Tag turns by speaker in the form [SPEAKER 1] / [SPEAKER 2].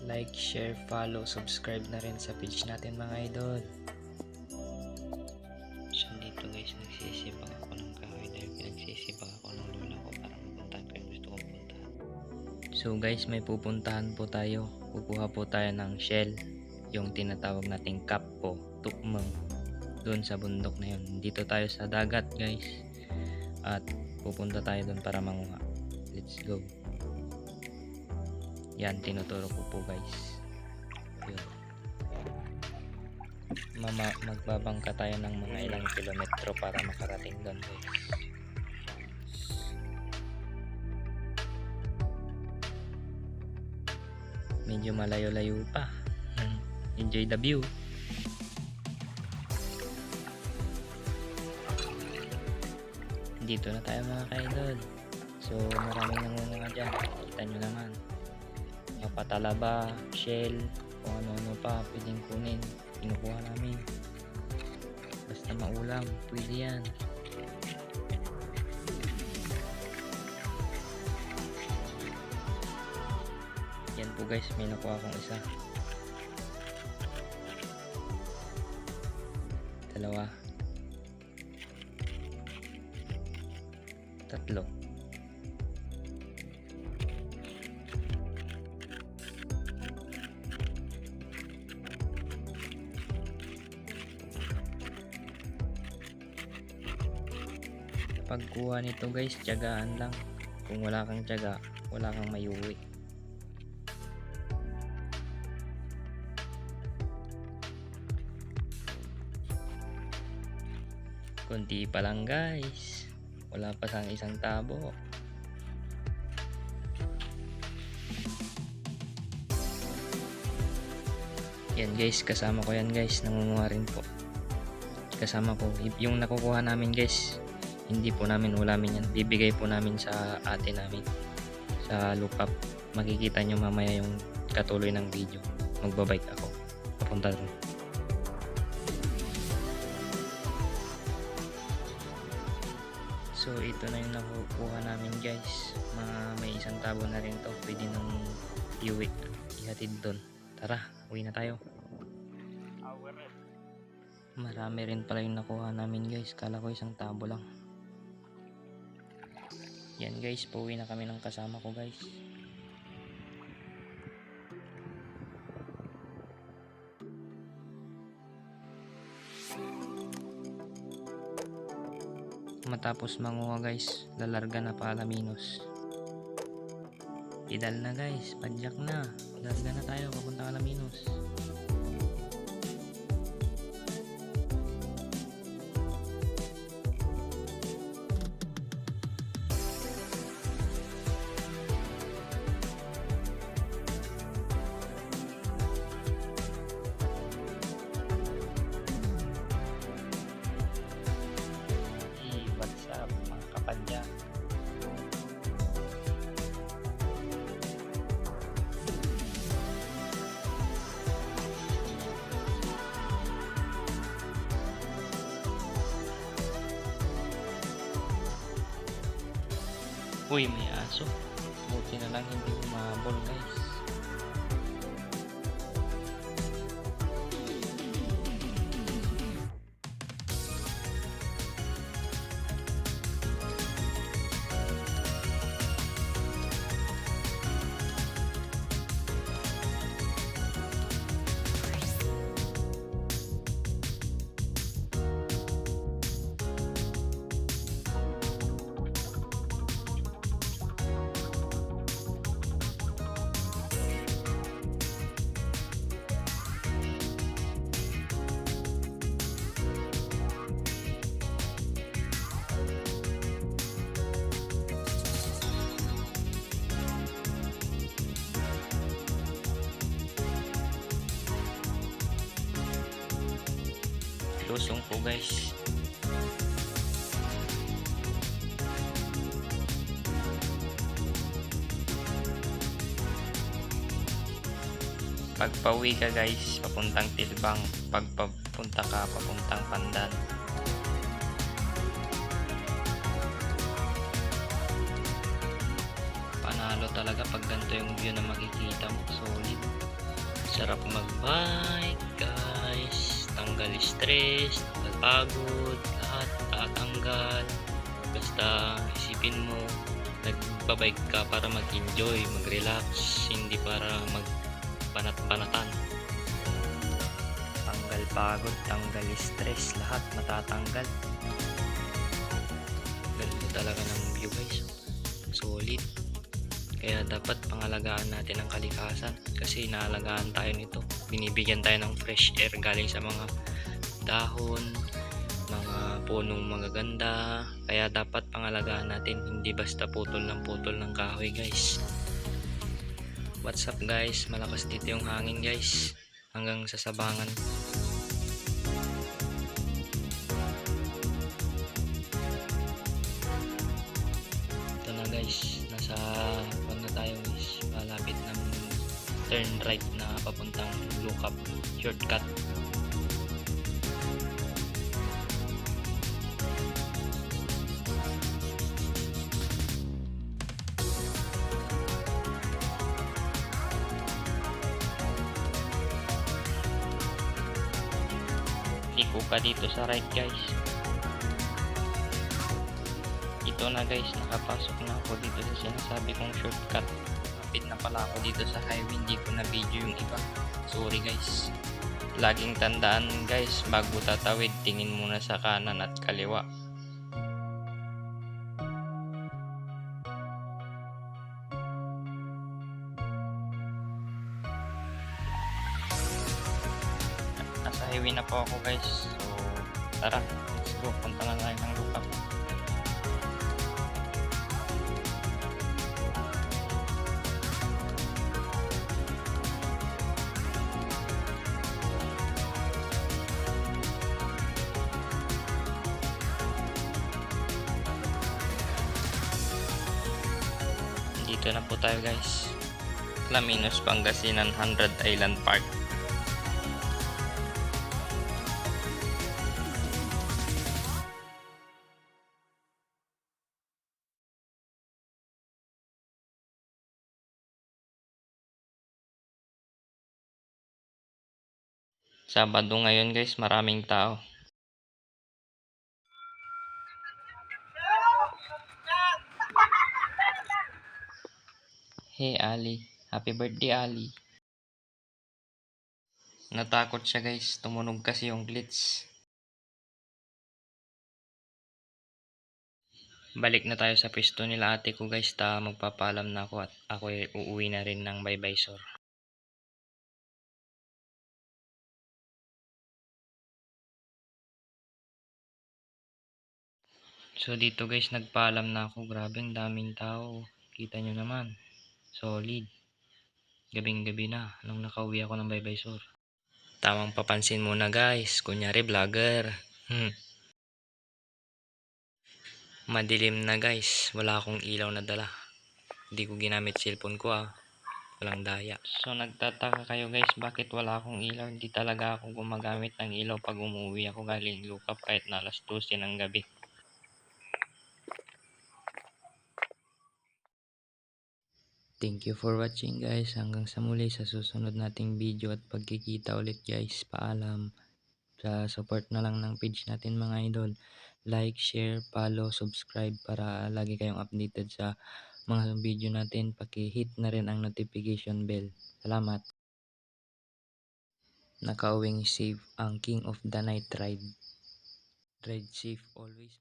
[SPEAKER 1] like, share, follow, subscribe na rin sa page natin mga idol. So dito guys, nagsisibak ako ng kahoy dahil pinagsisibak ako ng lola ko para mapuntahan ko yung gusto kong puntahan. So guys, may pupuntahan po tayo. Kukuha po tayo ng shell, yung tinatawag nating kappo, tukmang, doon sa bundok na yun. Dito tayo sa dagat guys, at pupunta tayo doon para manguha. Let's go. Yan, tinuturo ko po guys. Yun. Magbabangka tayo ng mga ilang kilometro para makarating doon guys. Medyo malayo-layo pa. Enjoy the view. Dito na tayo mga kaidol. So maraming nangunguha dyan. Kita nyo naman. Patalaba, shell, kung ano-ano pa pwedeng kunin. Kinukuha namin. Basta maulam, pwede yan. Yan po guys, may nakuha akong isa. Dalawa. Tatlo. Pagkuha nito guys, tiyagaan lang. Kung wala kang tiyaga, wala kang mayuwi. Kunti pa lang guys, wala pa sang isang tabo. Yan guys, kasama ko yan guys, nangunguha rin po. Kasama ko, yung nakukuha namin guys, hindi po namin ulamin yan, bibigay po namin sa ate namin sa lookup. Makikita nyo mamaya yung katuloy ng video. Magbabike ako papunta rin. So ito na yung nakukuha namin guys. May isang tabo na rin to, pwede nang iuwi, ihatid doon. Tara, uwi na tayo. Marami rin pala yung nakuha namin guys, kala ko isang tabo lang. Yan guys, pauwi na kami ng kasama ko guys. Matapos manguha guys, lalarga na pa Alaminos. Idal na guys, padyak na. Lalarga na tayo papunta Alaminos. Kapadya. Uy, may aso. Buti na lang hindi umabol guys. Lusong po guys. Pagpauwi ka guys, papuntang Tilbang. Pagpapunta ka, papuntang Pandan. Panalo talaga pag ganito yung view na makikita mo. Solid. Sarap mag-bike guys. Tanggal stress, tanggal pagod, lahat tatanggal. Basta isipin mo, nagbabike ka para mag-enjoy, mag-relax, hindi para magbanat-banatan. Tanggal pagod, tanggal stress, lahat matatanggal. Ganda talaga ng view guys. Solid. Kaya dapat pangalagaan natin ang kalikasan kasi inaalagaan tayo nito. Binibigyan tayo ng fresh air galing sa mga dahon, mga punong magaganda. Kaya dapat pangalagaan natin, hindi basta putol ng kahoy guys. What's up guys? Malakas dito yung hangin guys. Hanggang sa sabangan. Ito na guys. Nasa na tayo guys. Malapit ng turn right na papuntang Lukap. Shortcut. Liko ka dito sa right guys. Ito na guys, nakapasok na ako dito sa sinasabi kong shortcut. Kapit na pala ako dito sa highway, hindi ko na video yung iba. Sorry guys. Laging tandaan guys, bago tatawid, tingin muna sa kanan at kaliwa. Nasa highway na po ako guys. So tara, let's go. Punta na tayo ng Lukap. Dito na po tayo guys. Laminos, Pangasinan, 100 Island Park. Sabado ngayon guys, maraming tao. Hey Ali, happy birthday Ali. Natakot siya guys, tumunog kasi yung glitch. Balik na tayo sa pwesto nila ate ko guys, magpapaalam na ako at ako uuwi na rin ng Baybaysor. So dito guys, nagpaalam na ako. Grabe, ang daming tao. Kita nyo naman. Solid. Gabing gabi na nung nakauwi ako ng Baybaysor. Tamang papansin muna guys. Kunyari vlogger. Madilim na guys. Wala akong ilaw na dala. Hindi ko ginamit cellphone ko Walang daya. So nagtataka kayo guys, bakit wala akong ilaw? Hindi talaga ako gumagamit ng ilaw pag umuwi ako galing Lukap kahit na alas 12 ng gabi. Thank you for watching guys. Hanggang sa muli sa susunod nating video at pagkikita ulit guys. Paalam. Sa support na lang ng page natin mga idol. Like, share, follow, subscribe para lagi kayong updated sa mga video natin. Paki-hit na rin ang notification bell. Salamat. Nakauwing safe ang King of the Night ride. Ride safe always.